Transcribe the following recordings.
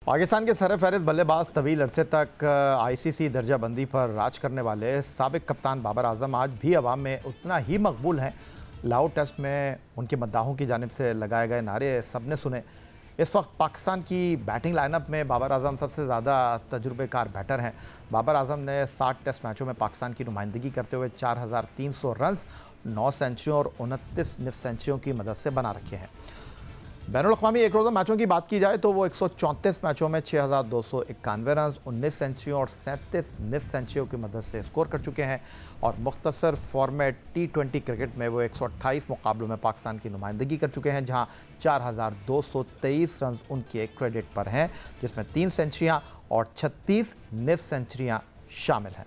पाकिस्तान के सरफहरिस्त बल्लेबाज तवील अरसे तक आईसीसी दर्जाबंदी पर राज करने वाले साबिक कप्तान बाबर आजम आज भी अवाम में उतना ही मकबूल हैं। लाहौर टेस्ट में उनके मद्दाहों की जानिब से लगाए गए नारे सबने सुने। इस वक्त पाकिस्तान की बैटिंग लाइनअप में बाबर आजम सबसे ज़्यादा तजुर्बेकार बैटर हैं। बाबर आजम ने 60 टेस्ट मैचों में पाकिस्तान की नुमाइंदगी करते हुए 4300 रन, 9 सेंचुरियों और 29 निफ सेंचुरियों की मदद से बना रखे हैं। बैनुल-अक़वामी एक रोज़ा मैचों की बात की जाए तो वो 134 मैचों में 6291 रन, 19 सेंचुरियों और 37 निफ सेंचुरियों की मदद से स्कोर कर चुके हैं। और मुख्तसर फॉर्मेट T20 क्रिकेट में वो 128 मुकाबलों में पाकिस्तान की नुमाइंदगी कर चुके हैं, जहां 4223 रन उनके क्रेडिट पर हैं, जिसमें 3 सेंचुरियाँ और 36 निफ सेंचुरियाँ शामिल हैं।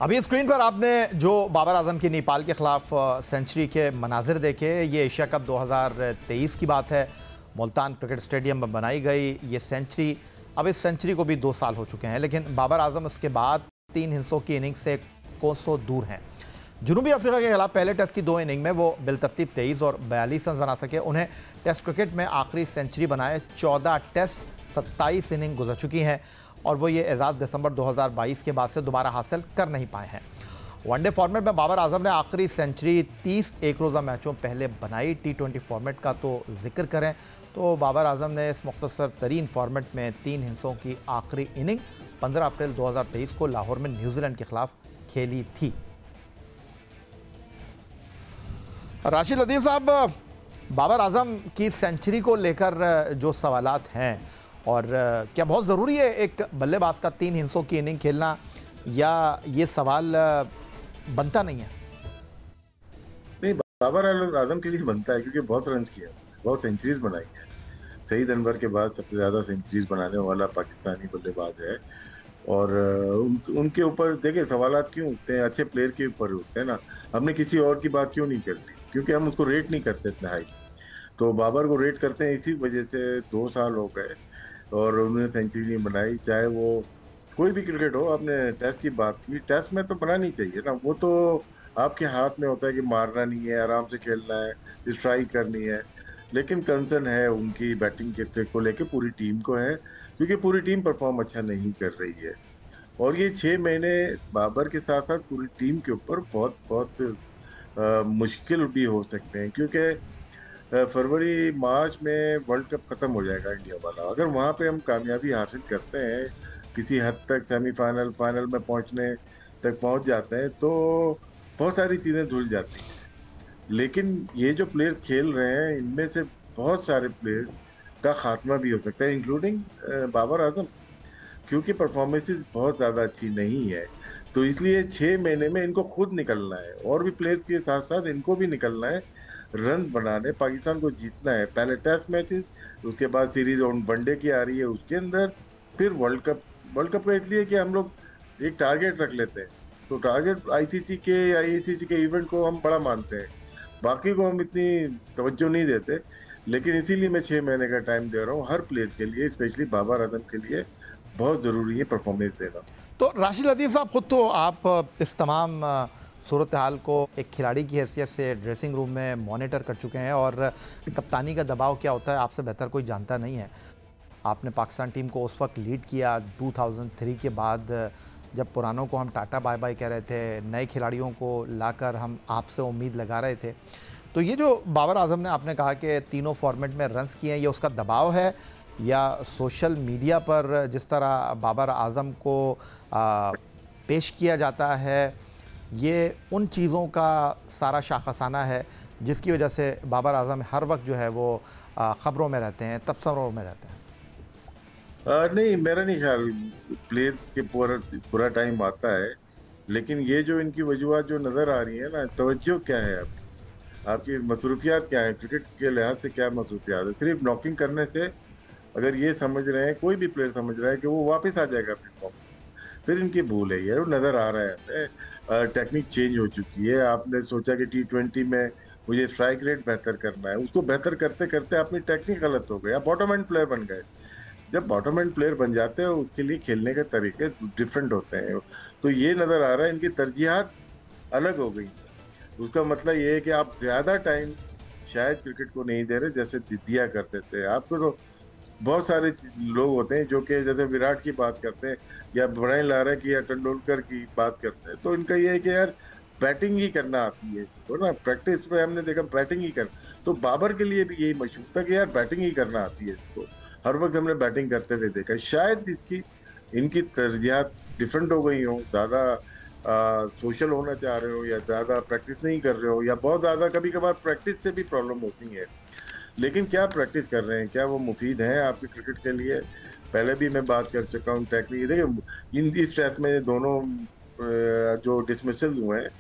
अभी स्क्रीन पर आपने जो बाबर आजम की नेपाल के ख़िलाफ़ सेंचुरी के मनाजिर देखे, ये एशिया कप 2023 की बात है। मुल्तान क्रिकेट स्टेडियम में बनाई गई ये सेंचुरी, अब इस सेंचुरी को भी 2 साल हो चुके हैं, लेकिन बाबर आजम उसके बाद 3 हिस्सों की इनिंग से कोसों दूर हैं। जनूबी अफ्रीका के खिलाफ पहले टेस्ट की 2 इनिंग में वो बिलतरतीब 23 और 42 रन बना सके। उन्हें टेस्ट क्रिकेट में आखिरी सेंचुरी बनाए 14 टेस्ट 27 इनिंग गुजर चुकी हैं और वो ये एजाज़ दिसंबर 2022 के बाद से दोबारा हासिल कर नहीं पाए हैं। वनडे फॉर्मेट में बाबर आजम ने आखिरी सेंचुरी 30 एक रोज़ा मैचों पहले बनाई। T20 फॉर्मेट का तो जिक्र करें तो बाबर आजम ने इस मुख्तसर तरीन फॉर्मेट में 3 हिस्सों की आखिरी इनिंग 15 अप्रैल 2023 को लाहौर में न्यूजीलैंड के खिलाफ खेली थी। राशिद लतीफ़ साहब, बाबर आजम की सेंचुरी को लेकर जो सवालात हैं, और क्या बहुत ज़रूरी है एक बल्लेबाज का 3 हिस्सों की इनिंग खेलना, या ये सवाल बनता नहीं है? नहीं, बाबर आजम के लिए बनता है क्योंकि बहुत रन किया, बहुत सेंचुरीज बनाई है। सईद अनवर के बाद सबसे ज़्यादा सेंचुरीज बनाने वाला पाकिस्तानी बल्लेबाज है। और उनके ऊपर देखिए सवालात क्यों उठते हैं, अच्छे प्लेयर के ऊपर उठते हैं ना। हमने किसी और की बात क्यों नहीं करती, क्योंकि हम उसको रेट नहीं करते इतना हाई। तो बाबर को रेट करते हैं इसी वजह से 2 साल हो गए और उन्होंने सेंचुरी नहीं बनाई। चाहे वो कोई भी क्रिकेट हो, आपने टेस्ट की बात की, टेस्ट में तो बनानी चाहिए ना। वो तो आपके हाथ में होता है कि मारना नहीं है, आराम से खेलना है, स्ट्राइक करनी है। लेकिन कंसर्न है उनकी बैटिंग के को लेके पूरी टीम को है, क्योंकि पूरी टीम परफॉर्म अच्छा नहीं कर रही है। और ये 6 महीने बाबर के साथ साथ पूरी टीम के ऊपर बहुत बहुत मुश्किल भी हो सकते हैं, क्योंकि फरवरी मार्च में वर्ल्ड कप खत्म हो जाएगा इंडिया वाला। अगर वहाँ पे हम कामयाबी हासिल करते हैं, किसी हद तक सेमीफाइनल फाइनल में पहुँचने तक पहुँच जाते हैं, तो बहुत सारी चीज़ें धुल जाती हैं। लेकिन ये जो प्लेयर्स खेल रहे हैं, इनमें से बहुत सारे प्लेयर्स का खात्मा भी हो सकता है, इंक्लूडिंग बाबर आजम, क्योंकि परफॉर्मेंसेस बहुत ज़्यादा अच्छी नहीं है। तो इसलिए 6 महीने में इनको खुद निकलना है, और भी प्लेयर्स के साथ साथ इनको भी निकलना है, रन बनाने, पाकिस्तान को जीतना है। पहले टेस्ट मैचेस, उसके बाद सीरीज वनडे की आ रही है, उसके अंदर फिर वर्ल्ड कप का इसलिए कि हम लोग एक टारगेट रख लेते हैं। तो टारगेट आईसीसी के इवेंट को हम बड़ा मानते हैं, बाकी को हम इतनी तवज्जो नहीं देते। लेकिन इसीलिए मैं 6 महीने का टाइम दे रहा हूँ हर प्लेयर के लिए, स्पेशली बाबर आजम के लिए बहुत ज़रूरी है परफॉर्मेंस देना। तो राशिद लतीफ़ साहब, खुद तो आप इस तमाम सूरत हाल को एक खिलाड़ी की हैसियत से ड्रेसिंग रूम में मॉनिटर कर चुके हैं, और कप्तानी का दबाव क्या होता है आपसे बेहतर कोई जानता नहीं है। आपने पाकिस्तान टीम को उस वक्त लीड किया 2003 के बाद, जब पुरानों को हम टाटा बाय बाय कह रहे थे, नए खिलाड़ियों को लाकर हम आपसे उम्मीद लगा रहे थे। तो ये जो बाबर आजम ने आपने कहा कि तीनों फॉर्मेट में रन्स किए हैं, ये उसका दबाव है, या सोशल मीडिया पर जिस तरह बाबर आजम को पेश किया जाता है, ये उन चीज़ों का सारा शाखसाना है जिसकी वजह से बाबर आजम हर वक्त जो है वो ख़बरों में रहते हैं, तबसरों में रहते हैं? नहीं, मेरा नहीं ख्याल प्लेयर के पूरा टाइम आता है। लेकिन ये जो इनकी वजूहत जो नज़र आ रही है ना, तवज्जो क्या है आपकी मसरूफियात क्या है, क्रिकेट के लिहाज से क्या मसरूफियात है। सिर्फ नॉकिंग करने से अगर ये समझ रहे हैं, कोई भी प्लेयर समझ रहा है कि वो वापस आ जाएगा प्लेटफॉर्म, फिर इनकी भूल है। ये नज़र आ रहा है टेक्निक चेंज हो चुकी है। आपने सोचा कि T20 में मुझे स्ट्राइक रेट बेहतर करना है, उसको बेहतर करते करते अपनी टेक्निक गलत हो गई, आप बॉटम एंड प्लेयर बन गए। जब बॉटम एंड प्लेयर बन जाते हैं, उसके लिए खेलने के तरीके डिफरेंट होते हैं। तो ये नज़र आ रहा है इनकी तरजीहात अलग हो गई। उसका मतलब ये है कि आप ज़्यादा टाइम शायद क्रिकेट को नहीं दे रहे जैसे दिया करते थे। आपको तो बहुत सारे लोग होते हैं जो कि जैसे विराट की बात करते हैं या ब्रायन लारा की या तेंदुलकर की बात करते हैं, तो इनका ये है कि यार बैटिंग ही करना आती है इसको ना, प्रैक्टिस में हमने देखा बैटिंग ही कर। तो बाबर के लिए भी यही मशहूर था कि यार बैटिंग ही करना आती है इसको, हर वक्त हमने बैटिंग करते हुए देखा। शायद इसकी इनकी तरजीहात डिफरेंट हो गई हो, ज्यादा सोशल होना चाह रहे हो या ज्यादा प्रैक्टिस नहीं कर रहे हो, या बहुत ज्यादा कभी कभार प्रैक्टिस से भी प्रॉब्लम होती है। लेकिन क्या प्रैक्टिस कर रहे हैं, क्या वो मुफीद हैं आपके क्रिकेट के लिए? पहले भी मैं बात कर चुका हूँ टेक्निक, देखिए इस टेस्ट में दोनों जो डिसमिसल हुए हैं,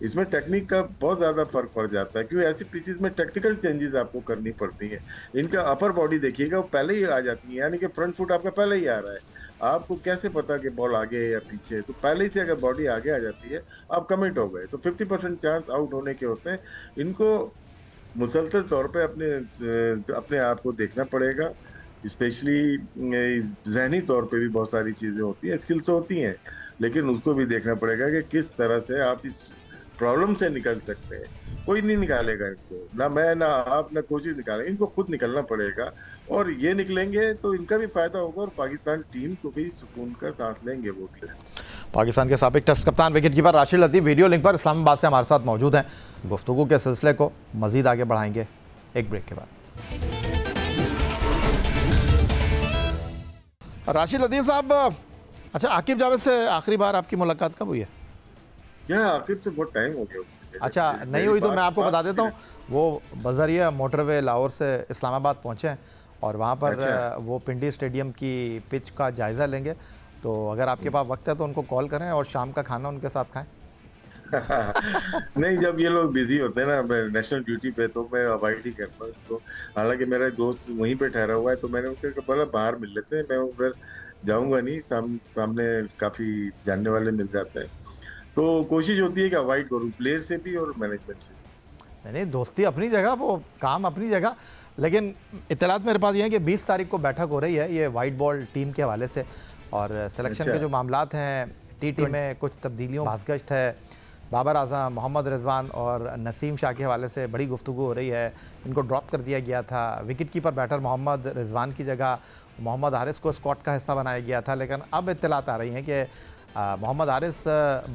इसमें टेक्निक का बहुत ज्यादा फर्क पड़ जाता है, क्योंकि ऐसी पिचेस में टेक्निकल चेंजेस आपको करनी पड़ती हैं। इनका अपर बॉडी देखिएगा, वो पहले ही आ जाती है, यानी कि फ्रंट फुट आपका पहले ही आ रहा है। आपको कैसे पता कि बॉल आगे है या पीछे है? तो पहले ही से अगर बॉडी आगे आ जाती है, आप कमिट हो गए, तो 50% चांस आउट होने के होते हैं। इनको मुसलसल तौर पे अपने आप को देखना पड़ेगा, स्पेशली जहनी तौर पे भी बहुत सारी चीजें होती हैं, स्किल तो होती हैं, लेकिन उसको भी देखना पड़ेगा कि किस तरह से आप इस प्रॉब्लम से निकल सकते हैं। कोई नहीं निकालेगा इनको, ना मैं ना आप ना कोशिश निकालेंगे, इनको खुद निकलना पड़ेगा। और ये निकलेंगे तो इनका भी फायदा होगा और पाकिस्तान टीम को भी सुकून का सांस लेंगे वो भी। पाकिस्तान के साबिक टेस्ट कप्तान विकेट कीपर राशिद लतीफ़ वीडियो लिंक पर इस्लामाबाद से हमारे साथ मौजूद हैं। गुफ्तगू के सिलसिले को मजीद आगे बढ़ाएंगे एक ब्रेक के बाद। राशिद लतीफ़ साहब, अच्छा आकिब जावेद से आखिरी बार आपकी मुलाकात कब हुई है? क्या आकिब से बहुत टाइम हो गया। अच्छा नहीं हुई तो मैं आपको बता देता हूँ, वो बजरिया मोटरवे लाहौर से इस्लामाबाद पहुँचे हैं और वहाँ पर वो पिंडी स्टेडियम की पिच का जायज़ा लेंगे। तो अगर आपके पास वक्त है तो उनको कॉल करें और शाम का खाना उनके साथ खाएं। नहीं, जब ये लोग बिजी होते हैं ना नेशनल ड्यूटी पे, तो मैं अवॉइड ही करता हूँ इसको। हालांकि मेरा दोस्त वहीं पे ठहरा हुआ है, तो मैंने उनसे बोला बाहर मिल लेते हैं, मैं उधर जाऊंगा नहीं, सामने काफी जानने वाले मिल जाते हैं। तो कोशिश होती है कि अवॉइड करूँ, प्लेयर से भी और मैनेजमेंट से। नहीं, दोस्ती अपनी जगह, वो काम अपनी जगह। लेकिन इत्तलात मेरे पास ये है कि 20 तारीख को बैठक हो रही है ये वाइट बॉल टीम के हवाले से, और सिलेक्शन के जो मामलात हैं, टी में कुछ तब्दीलियों बाज़गश्त है, बाबर आज़म, मोहम्मद रिजवान और नसीम शाह के हवाले से बड़ी गुफ्तगू हो रही है। इनको ड्रॉप कर दिया गया था, wicket keeper batter Mohammad Rizwan की जगह मोहम्मद हारिस को स्क्वाड का हिस्सा बनाया गया था। लेकिन अब इत्तलात आ रही हैं कि मोहम्मद हारिस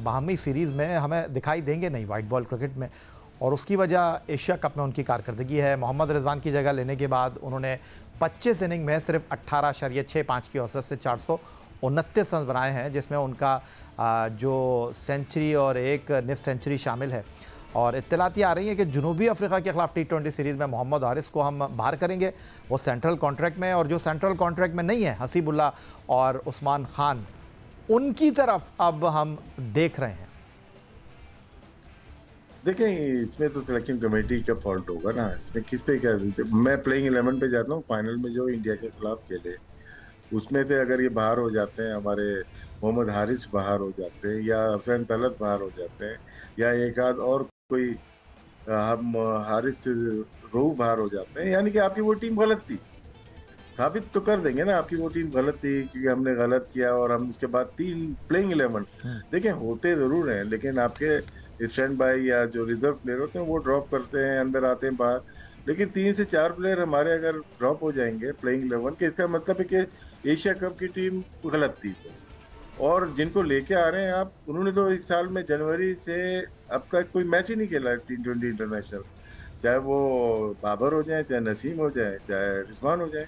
बाहमी सीरीज़ में हमें दिखाई देंगे नहीं वाइट बॉल क्रिकेट में, और उसकी वजह एशिया कप में उनकी कारकर्दगी है। मोहम्मद रिजवान की जगह लेने के बाद उन्होंने 25 इनिंग में सिर्फ 18.65 की औसत से 429 रन बनाए हैं, जिसमें उनका जो सेंचुरी और एक निफ सेंचुरी शामिल है। और इत्तलात ये आ रही है कि जनूबी अफ्रीका के खिलाफ T20 सीरीज़ में मोहम्मद हारिस को हम बाहर करेंगे, वो सेंट्रल कॉन्ट्रैक्ट में, और जो सेंट्रल कॉन्ट्रैक्ट में नहीं है हसीबुल्ला और उस्मान खान, उनकी तरफ अब हम देख रहे हैं। देखें, इसमें तो सिलेक्शन कमेटी का फॉल्ट होगा ना, इसमें किस पे क्या। मैं प्लेइंग 11 पे जाता हूँ, फाइनल में जो इंडिया के खिलाफ खेले उसमें से अगर ये बाहर हो जाते हैं, हमारे मोहम्मद हारिस बाहर हो जाते हैं या हुसैन तलत बाहर हो जाते हैं या एक आध और कोई हम हारिस रोहू बाहर हो जाते हैं, यानी कि आपकी वो टीम गलत थी। साबित तो कर देंगे ना आपकी वो टीम गलत थी, क्योंकि हमने गलत किया और हम उसके बाद 3 प्लेइंग 11 देखें होते जरूर हैं, लेकिन आपके स्टैंड बाय या जो रिजर्व प्लेयर होते हैं वो ड्रॉप करते हैं, अंदर आते हैं बाहर। लेकिन 3 से 4 प्लेयर हमारे अगर ड्रॉप हो जाएंगे प्लेइंग 11 के, इसका मतलब है कि एशिया कप की टीम गलत थी। और जिनको लेके आ रहे हैं आप, उन्होंने तो इस साल में जनवरी से अब तक कोई मैच ही नहीं खेला T20 इंटरनेशनल, चाहे वो बाबर हो जाए, चाहे नसीम हो जाए, चाहे रिजवान हो जाए।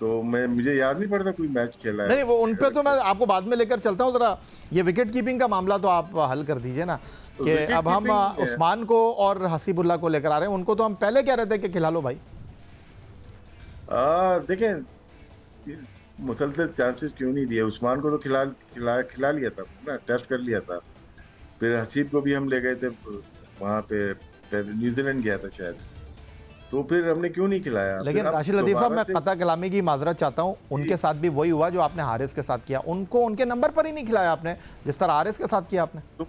तो मुझे याद नहीं पड़ता कोई मैच खेला है। नहीं वो उन पे तो मैं आपको बाद में लेकर चलता हूँ। जरा ये विकेट कीपिंग का मामला तो आप हल कर दीजिए ना, कि अब हम उस्मान को और हसीबुल्ला को लेकर आ रहे हैं। उनको तो हम पहले कह रहे थे कि खिला लो भाई। देखें, मुसलसल चांसेस क्यों नहीं दिए? उस्मान को तो खिला लिया था ना, टेस्ट कर लिया था। फिर हसीब को भी हम ले गए थे वहाँ पे, न्यूजीलैंड गया था शायद, तो फिर हमने क्यों नहीं खिलाया? लेकिन राशिद लतीफ़ साहब, मैं कता कलामी की माजरत चाहता हूँ, उनके साथ भी वही हुआ जो आपने हारिस के साथ किया। उनको उनके नंबर पर ही नहीं खिलाया आपने, जिस तरह हारिस के साथ किया आपने।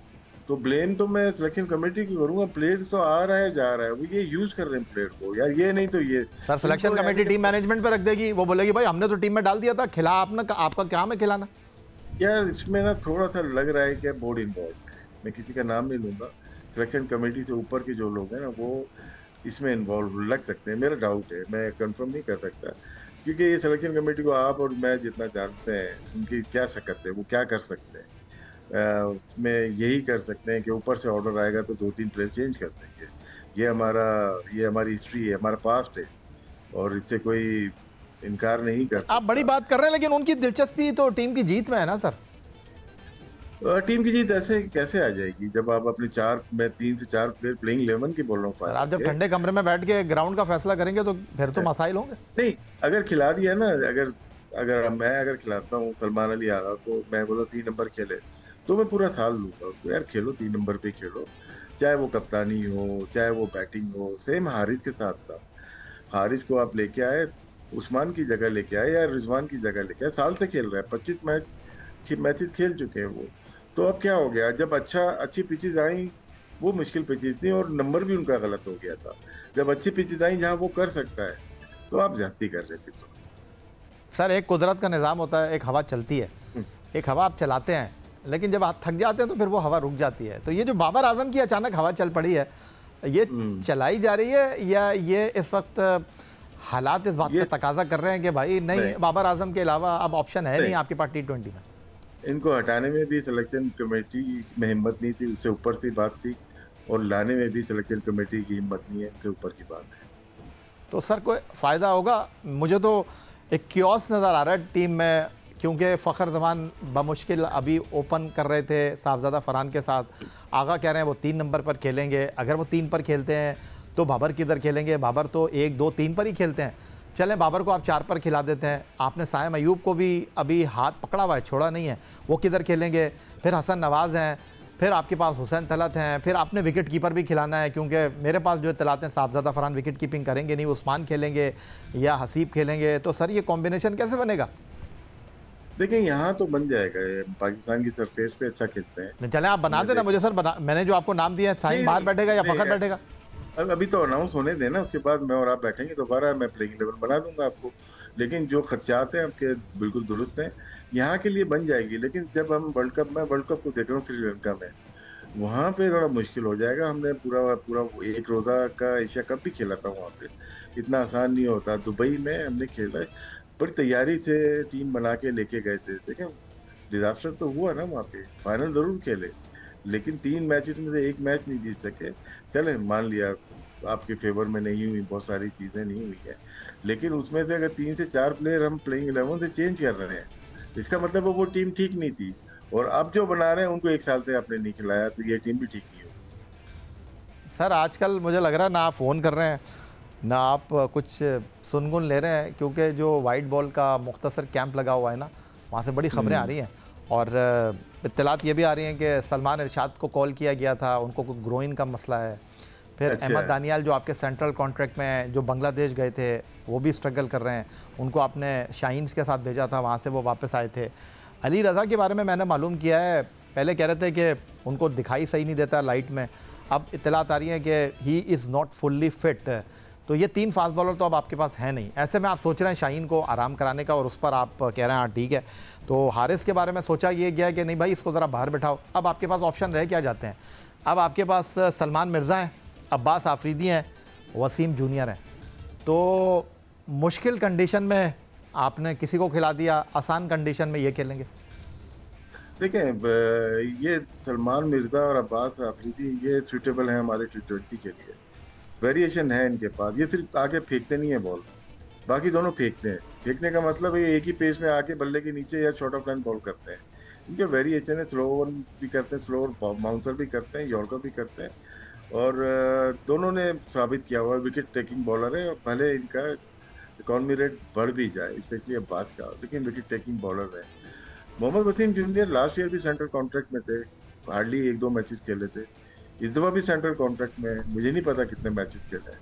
तो ब्लेम तो मैं सिलेक्शन कमेटी की करूंगा। प्लेयर तो आ रहा है जा रहा है, वो ये यूज कर रहे हैं प्लेयर को यार, ये नहीं तो ये sir selection committee team management पे रख देगी, वो बोलेगी भाई हमने तो टीम में डाल दिया था, खिला आपने, आपका काम है खिलाना। यार इसमें ना थोड़ा सा लग रहा है कि बोर्ड इन्वॉल्व है। मैं किसी का नाम नहीं लूंगा, सिलेक्शन कमेटी से ऊपर के जो लोग हैं ना वो इसमें इन्वॉल्व लग सकते हैं, मेरा डाउट है, मैं कंफर्म नहीं कर सकता। क्योंकि ये सिलेक्शन कमेटी को आप और मैं जितना जानते हैं, उनकी क्या सकत है, वो क्या कर सकते हैं। उसमें यही कर सकते हैं कि ऊपर से ऑर्डर आएगा तो 2-3 प्लेयर चेंज कर देंगे। ये हमारी हिस्ट्री है, हमारा पास्ट है, और इससे कोई इनकार नहीं कर आप बड़ी सकता। बात कर रहे हैं, लेकिन उनकी दिलचस्पी तो टीम की जीत में है ना सर। टीम की जीत ऐसे कैसे आ जाएगी जब आप अपने 3 से 4 प्लेयर प्लेइंग 11 की बोल रहा हूँ सर फाइनल आप जब के। ठंडे कमरे में बैठ के ग्राउंड का फैसला करेंगे तो फिर तो मसाइल होंगे। नहीं, अगर खिला दिया ना, अगर खिलाता हूँ सलमान अली आगा को, मैं बोला 3 नंबर खेले, तो मैं पूरा साल लूंगा उसको, यार खेलो 3 नंबर पे खेलो, चाहे वो कप्तानी हो चाहे वो बैटिंग हो। सेम हारिस के साथ था, हारिस को आप लेके आए, उस्मान की जगह लेके आए या रिजवान की जगह लेके आए, साल से खेल रहा है, 25 मैचेस खेल चुके हैं वो। तो अब क्या हो गया, जब अच्छी पिचेज आई, वो मुश्किल पिचेज थी और नंबर भी उनका गलत हो गया था। जब अच्छी पिचेज आई जहाँ वो कर सकता है, तो आप ज्यादती कर रहे थे। तो सर एक कुदरत का निज़ाम होता है, एक हवा चलती है, एक हवा आप चलाते हैं, लेकिन जब आप थक जाते हैं तो फिर वो हवा रुक जाती है। तो ये जो बाबर आजम की अचानक हवा चल पड़ी है, ये चलाई जा रही है या ये इस वक्त हालात इस बात का तकाजा कर रहे हैं कि भाई नहीं, बाबर आजम के अलावा अब ऑप्शन है नहीं आपके पास T20 में? इनको हटाने में भी सिलेक्शन कमेटी में हिम्मत नहीं थी, उससे ऊपर की बात थी, और लाने में भी सिलेक्शन कमेटी की हिम्मत नहीं है, उससे ऊपर की बात है। तो सर कोई फ़ायदा होगा? मुझे तो एक क्योस नज़र आ रहा है टीम में, क्योंकि फ़खर जमान बमुश्किल अभी ओपन कर रहे थे साहबजादा फरहान के साथ, आगा कह रहे हैं वो 3 नंबर पर खेलेंगे। अगर वो 3 पर खेलते हैं तो बाबर किधर खेलेंगे? बाबर तो 1, 2, 3 पर ही खेलते हैं। चलें बाबर को आप 4 पर खिला देते हैं, आपने साइम अयूब को भी अभी हाथ पकड़ा हुआ है, छोड़ा नहीं है, वो किधर खेलेंगे? फिर हसन नवाज़ हैं, फिर आपके पास हुसैन तलत हैं, फिर आपने विकेट कीपर भी खिलाना है, क्योंकि मेरे पास जो इत्तलात हैं साहबजादा फरहान विकेट कीपिंग करेंगे नहीं, उस्मान खेलेंगे या हसीब खेलेंगे। तो सर ये कॉम्बिनेशन कैसे बनेगा? देखिए यहाँ तो बन जाएगा, पाकिस्तान की सरफेस पे अच्छा खेलते हैं। चलें आप बना देना मुझे सर, मैंने जो आपको नाम दिया है, साइम बाहर बैठेगा या फ़खर बैठेगा? अभी तो अनाउंस होने देना, उसके बाद मैं और आप बैठेंगे दोबारा, मैं प्लेइंग 11 बना दूंगा आपको। लेकिन जो खदशात हैं आपके बिल्कुल दुरुस्त हैं, यहाँ के लिए बन जाएगी। लेकिन जब हम वर्ल्ड कप को देख रहा हूँ श्रीलंका में, वहाँ पे थोड़ा मुश्किल हो जाएगा। हमने पूरा एक रोज़ा का एशिया कप भी खेला था वहाँ पे, इतना आसान नहीं होता। दुबई में हमने खेला, बड़ी तैयारी से टीम बना के लेके गए थे, लेकिन डिजास्टर तो हुआ ना वहाँ पे। फाइनल जरूर खेले, लेकिन 3 मैचेस में से 1 मैच नहीं जीत सके। चले मान लिया आपके फेवर में नहीं हुई, बहुत सारी चीज़ें नहीं हुई है, लेकिन उसमें से अगर 3 से 4 प्लेयर हम प्लेइंग 11 से चेंज कर रहे हैं, इसका मतलब वो टीम ठीक नहीं थी। और अब जो बना रहे हैं उनको 1 साल से आपने नहीं खिलाया, तो ये टीम भी ठीक नहीं होगी। सर आजकल मुझे लग रहा है ना आप फ़ोन कर रहे हैं ना आप कुछ सुनगुन ले रहे हैं, क्योंकि जो वाइट बॉल का मुख्तसर कैंप लगा हुआ है ना, वहाँ से बड़ी ख़बरें आ रही हैं। और इत्तलात ये भी आ रही हैं कि सलमान इरशाद को कॉल किया गया था, उनको कोई ग्रोइन का मसला है। फिर अहमद दानियाल जो आपके सेंट्रल कॉन्ट्रैक्ट में जो बांग्लादेश गए थे, वो भी स्ट्रगल कर रहे हैं, उनको आपने शाहीन्स के साथ भेजा था, वहाँ से वो वापस आए थे। अली रज़ा के बारे में मैंने मालूम किया है, पहले कह रहे थे कि उनको दिखाई सही नहीं देता लाइट में, अब इत्तलात आ रही हैं कि he is not fully fit. तो ये 3 फास्ट बॉलर तो अब आपके पास है नहीं, ऐसे में आप सोच रहे हैं शाहीन को आराम कराने का, और उस पर आप कह रहे हैं हाँ ठीक है। तो हारिस के बारे में सोचा ये गया कि नहीं भाई इसको ज़रा बाहर बैठाओ। अब आपके पास ऑप्शन रह क्या जाते हैं? अब आपके पास सलमान मिर्ज़ा हैं, अब्बास आफरीदी हैं, वसीम जूनियर हैं। तो मुश्किल कंडीशन में आपने किसी को खिला दिया, आसान कंडीशन में ये खेलेंगे। देखें, ये सलमान मिर्ज़ा और अब्बास आफरीदी ये सूटेबल हैं हमारे T20 के लिए। वेरिएशन है इनके पास, ये सिर्फ आके फेंकते नहीं है बॉल, बाकी दोनों फेंकते हैं। फेंकने का मतलब ये एक ही पेस में आके बल्ले के नीचे या शॉर्ट ऑफ लाइन बॉल करते हैं। इनके वेरिएशन है, स्लो वन भी करते हैं, स्लो बाउंसर भी करते हैं, यॉर्कर भी करते हैं, और दोनों ने साबित किया हुआ विकेट टेकिंग बॉलर है। भले इनका इकॉनमी रेट बढ़ भी जाए, स्पेशली अब्बास का, लेकिन विकेट टेकिंग बॉलर है। Mohammad Wasim junior last year भी सेंट्रल कॉन्ट्रैक्ट में थे, हार्डली 1-2 मैचेस खेले थे। इस दफा भी सेंट्रल कॉन्ट्रैक्ट में, मुझे नहीं पता कितने मैचेस खेले हैं।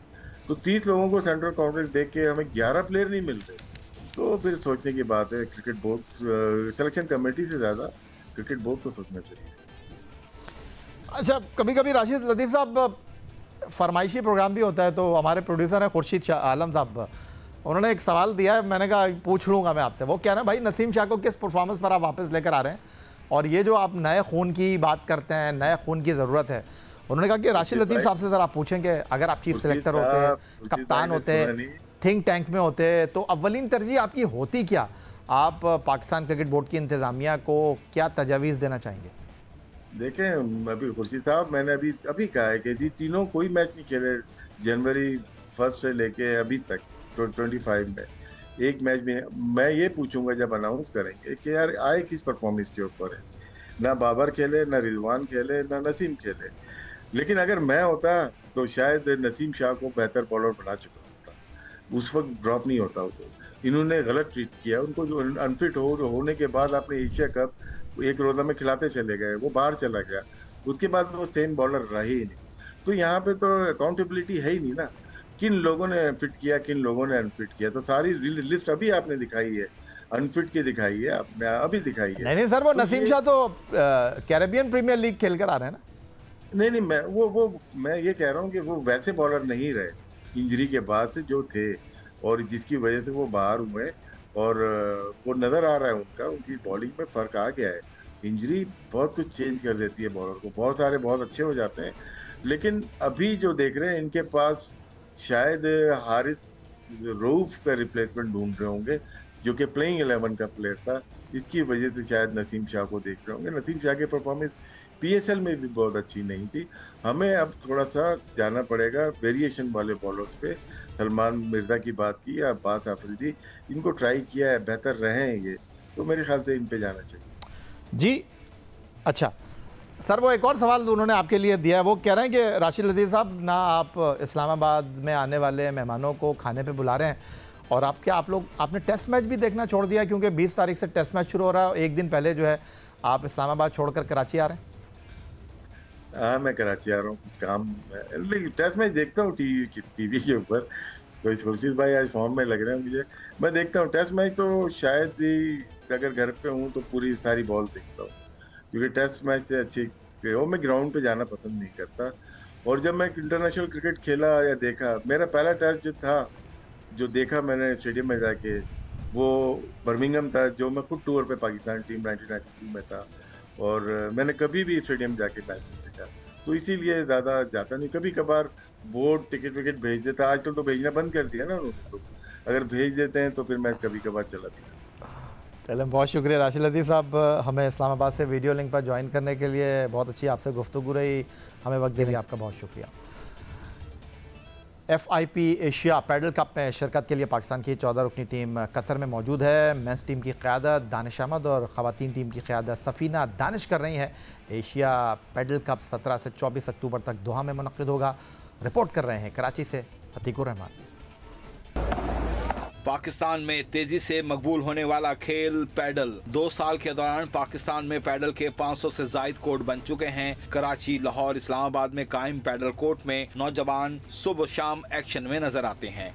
तो 30 लोगों को सेंट्रल कॉन्ट्रैक्ट देख के हमें 11 प्लेयर नहीं मिलते, तो फिर सोचने की बात है। क्रिकेट बोर्ड, सिलेक्शन कमेटी से ज़्यादा क्रिकेट बोर्ड को सोचना चाहिए। अच्छा, कभी कभी राशिद लतीफ़ साहब फरमाइशी प्रोग्राम भी होता है, तो हमारे प्रोड्यूसर हैं खुर्शीद आलम साहब, उन्होंने एक सवाल दिया है, मैंने कहा पूछ लूँगा मैं आपसे। वो कह रहे हैं भाई नसीम शाह को किस परफॉर्मेंस पर आप वापस लेकर आ रहे हैं, और ये जो आप नए खून की बात करते हैं, नए खून की ज़रूरत है। उन्होंने कहा कि राशिद लतीफ़ साहब से ज़रा आप पूछें कि अगर आप चीफ सेलेक्टर होते, कप्तान होते, थिंक टैंक में होते, तो अव्वलीन तरजीह आपकी होती क्या? आप पाकिस्तान क्रिकेट बोर्ड की इंतज़ामिया को क्या तजावीज़ देना चाहेंगे? देखें, अभी खुर्शीद साहब, मैंने अभी अभी कहा है कि जी तीनों कोई मैच नहीं खेले जनवरी 1 से लेके अभी तक 25 में, एक मैच में। मैं ये पूछूंगा जब अनाउंस करेंगे कि यार आए किस परफॉर्मेंस के ऊपर है। ना बाबर खेले, ना रिजवान खेले, ना नसीम खेले। लेकिन अगर मैं होता तो शायद नसीम शाह को बेहतर बॉलर बना चुका होता, उस वक्त ड्रॉप नहीं होता उसको। इन्होंने गलत ट्रीट किया उनको, जो अनफिट होने के बाद आपने एशिया कप एक रोजा में खिलाते चले गए, वो बाहर चला गया, उसके बाद वो सेम बॉलर रहा ही नहीं। तो यहाँ पे तो अकाउंटेबिलिटी है ही नहीं ना, किन लोगों ने फिट किया, किन लोगों ने अनफिट किया। तो सारी लिस्ट अभी आपने दिखाई है, अनफिट की दिखाई है आपने, अभी दिखाई है। नहीं सर, वो तो नसीम शाह तो कैरेबियन प्रीमियर लीग खेलकर आ रहे हैं ना। नहीं, मैं ये कह रहा हूँ कि वो वैसे बॉलर नहीं रहे इंजरी के बाद से जो थे, और जिसकी वजह से वो बाहर हुए। और वो नज़र आ रहा है उनकी बॉलिंग में फ़र्क आ गया है। इंजरी बहुत कुछ चेंज कर देती है बॉलर को, बहुत सारे बहुत अच्छे हो जाते हैं। लेकिन अभी जो देख रहे हैं इनके पास, शायद हारिस रऊफ का रिप्लेसमेंट ढूंढ रहे होंगे, जो कि प्लेइंग 11 का प्लेयर था। इसकी वजह से शायद नसीम शाह को देख रहे होंगे। नसीम शाह की परफॉर्मेंस पीएसएल में भी बहुत अच्छी नहीं थी। हमें अब थोड़ा सा जाना पड़ेगा वेरिएशन वाले बॉलर्स पे। सलमान मिर्जा की बात की या अब्बास आफरीदी, इनको ट्राई किया है, बेहतर रहे हैं ये, तो मेरे ख्याल से इन पे जाना चाहिए जी। अच्छा सर, वो एक और सवाल उन्होंने आपके लिए दिया है, वो कह रहे हैं कि राशिद लतीफ़ साहब ना आप इस्लामाबाद में आने वाले मेहमानों को खाने पे बुला रहे हैं, और आपने टेस्ट मैच भी देखना छोड़ दिया, क्योंकि 20 तारीख से टेस्ट मैच शुरू हो रहा है। एक दिन पहले जो है आप इस्लामाबाद छोड़कर कराची आ रहे हैं। हाँ, मैं कराची आ रहा हूँ, कुछ काम है। लेकिन टेस्ट मैच देखता हूँ टीवी के ऊपर। तो खुर्शीद भाई आज फॉर्म में लग रहे हैं मुझे, मैं देखता हूँ टेस्ट मैच। तो शायद ही अगर घर पे हूँ तो पूरी सारी बॉल देखता हूँ, क्योंकि टेस्ट मैच से अच्छी वो मैं ग्राउंड पे जाना पसंद नहीं करता। और जब मैं इंटरनेशनल क्रिकेट खेला या देखा, मेरा पहला टेस्ट जो था, जो देखा मैंने स्टेडियम में जाके, वो बर्मिंघम था, जो मैं खुद टूर पे पाकिस्तान टीम 1992 में था। और मैंने कभी भी स्टेडियम जाके मैच नहीं देखा, तो इसीलिए ज़्यादा जाता नहीं। कभी कभार बोर्ड टिकट विकेट भेज देता, आजकल तो भेजना बंद कर दिया ना उन्होंने, तो अगर भेज देते हैं तो फिर मैं कभी कभार चला दिया। चलें, बहुत शुक्रिया राशिद लतीफ़ साहब, हमें इस्लामाबाद से वीडियो लिंक पर ज्वाइन करने के लिए। बहुत अच्छी आपसे गुफ्तगू रही, हमें वक्त देने आपका बहुत शुक्रिया। FIP एशिया पैडल कप में शिरकत के लिए पाकिस्तान की 14 रुकनी टीम कतर में मौजूद है। मेंस टीम की क़यादत दानिश अहमद और ख़वातीन टीम की क़यादत सफ़ीना दानिश कर रही हैं। एशिया पैडल कप 17 से 24 अक्टूबर तक दोहा में मुनक़्क़िद होगा। रिपोर्ट कर रहे हैं कराची से अतीकुर रहमान। पाकिस्तान में तेजी से मकबूल होने वाला खेल पैडल। 2 साल के दौरान पाकिस्तान में पैडल के 500 से जायद कोर्ट बन चुके हैं। कराची, लाहौर, इस्लामाबाद में कायम पैडल कोर्ट में नौजवान सुबह शाम एक्शन में नजर आते हैं।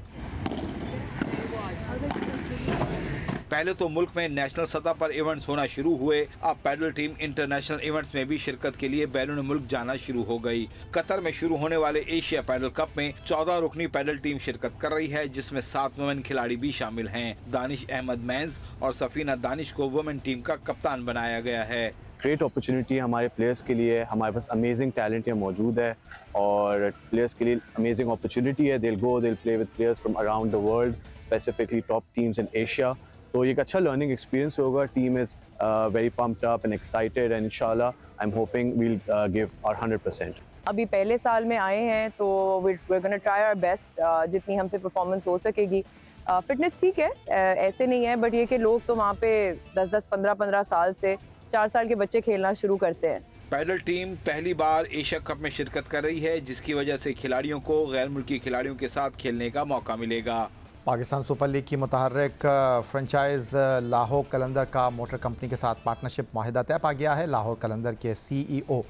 पहले तो मुल्क में नेशनल सतह पर इवेंट्स होना शुरू हुए, अब पैडल टीम इंटरनेशनल इवेंट्स में भी शिरकत के लिए बैरून मुल्क जाना शुरू हो गई। कतर में शुरू होने वाले एशिया पैडल कप में 14 रुकनी पैडल टीम शिरकत कर रही है, जिसमें 7 वुमेन खिलाड़ी भी शामिल हैं। दानिश अहमद मेंस और सफीना दानिश को वुमेन टीम का कप्तान बनाया गया है। ग्रेट अपॉर्चुनिटी हमारे प्लेयर्स के लिए, हमारे पास अमेजिंग टैलेंट यहाँ मौजूद है, और प्लेयर्स के लिए अमेजिंग अपॉर्चुनिटी है। दिल play with players from around the world, specifically top teams in Asia. तो ये एक अच्छा लर्निंग एक्सपीरियंस होगा। Team is very pumped up and excited, and इंशाल्लाह I am hoping we will give our 100%। अभी पहले साल में आए हैं, तो we are gonna try our best, जितनी हमसे परफॉर्मेंस हो सकेगी। फिटनेस ठीक है, ऐसे नहीं है, बट ये कि लोग तो वहाँ पे 10-10, 15-15 साल से 4 साल के बच्चे खेलना शुरू करते हैं। पैडल टीम पहली बार एशिया कप में शिरकत कर रही है, जिसकी वजह से खिलाड़ियों को गैर मुल्की खिलाड़ियों के साथ खेलने का मौका मिलेगा। पाकिस्तान सुपर लीग की मुतहर्रिक फ्रेंचाइज लाहौर कलंदर का मोटर कंपनी के साथ पार्टनरशिप माहिदा तय पा गया है। लाहौर कलंदर के CEO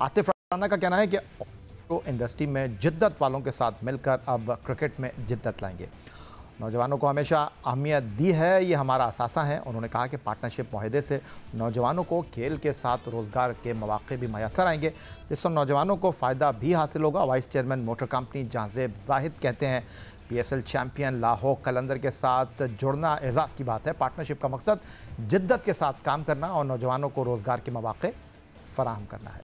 आतिफ राना का कहना है कि इंडस्ट्री में जिद्दत वालों के साथ मिलकर अब क्रिकेट में जिद्दत लाएंगे। नौजवानों को हमेशा अहमियत दी है, ये हमारा असासा है। उन्होंने कहा कि पार्टनरशिप माहिदे से नौजवानों को खेल के साथ रोज़गार के मौके भी मैसर आएंगे, जिससे नौजवानों को फ़ायदा भी हासिल होगा। Vice chairman motor company Jahanzeb Zahid कहते हैं PSL चैम्पियन लाहौर कलंदर के साथ जुड़ना एजाज़ की बात है। पार्टनरशिप का मकसद जिद्दत के साथ काम करना और नौजवानों को रोज़गार के मौके फ़राहम करना है।